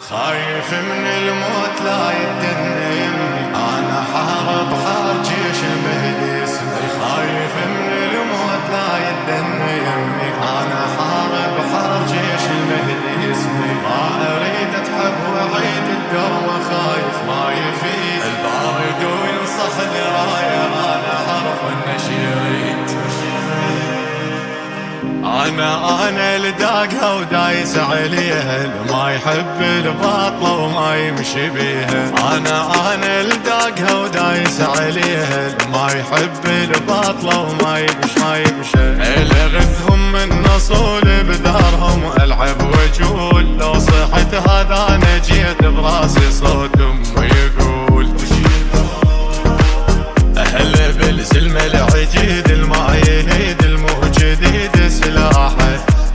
خايف من الموت لا يدني يمي، انا حارب حار جيش المهدي اسمي. خايف من الموت لا يدني يمي، انا حارب حار جيش المهدي اسمي. ما اريد اتحب واعيد الدرب، خايف ما يفيد البارد وينصح الرايه، انا حرف النشيد. انا لداقها ودايس عليها، ما يحب الباطله وما يمشي بيها. انا لداقها ودايس عليها، ما يحب الباطله وما يمشي. الغثهم من نصول بدارهم، العب واجول لو صحت هذا انا جيت براسي صوت يقول اهل بالسلم العجيد، الما يهيد الموجديد سلاحه.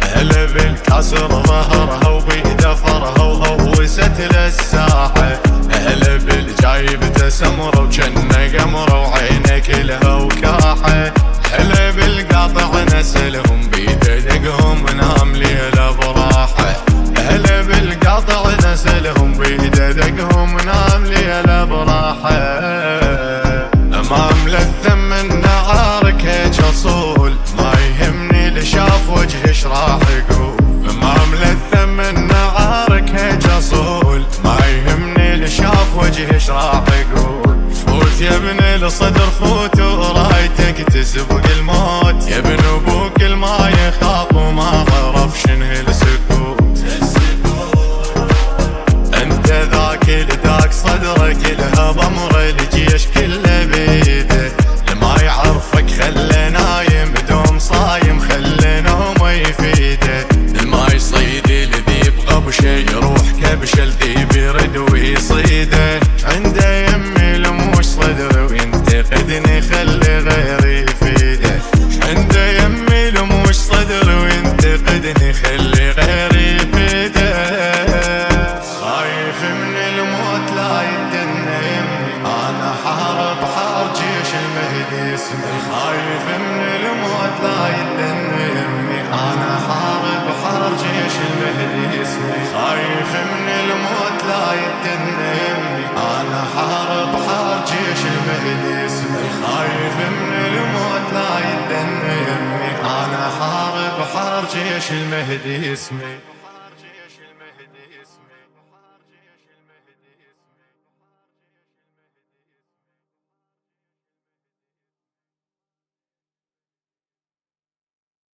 اهل بالكسر ظهرها وبيده فرها وهوست للساحه. اهل بالجايب تسمره وجنه قمره وعينه كلها وكاحه. اهل بالقاطع نسلهم بيده دقهم نام ليله براحه. اهل بالقاطع نسلهم بيده دقهم نام ليله براحه. ما ملثم من نعارك هيج اصول، ما يهمني اللي شاف وجهش راح يقول. ما ملثم من نعارك هيج اصول، ما يهمني اللي شاف وجهش راح يقول. فوت يا ابن الصدر فوت ورايتك تسبق الموت، يا ابن ابوك الما يخاف وما عرف شنو السكوت. انت ذاك اللي ذاك صدرك لها ضمر الجيش كله بيده. لما يعرفك خله نايم دوم صايم، خله نوم يفيده. الما يصيد الذي يبغى بشي يروح كبش الذي بيرد ويصيده. عنده يمي لموش صدره وينتقدني خلي غيري يفيده. عنده يمي لموش صدره وينتقدني خلي غيري يفيده. خايف من الموت لا يدني يمي، انا حارب حار جيش المهدي اسمي. خايف من الموت لا يدني يمي، انا حارب حار جيش المهدي اسمي. خايف من الموت لا يدني يمي، انا حارب حار جيش المهدي اسمي. خايف من الموت لا يدني يمي، انا حارب حار جيش المهدي اسمي.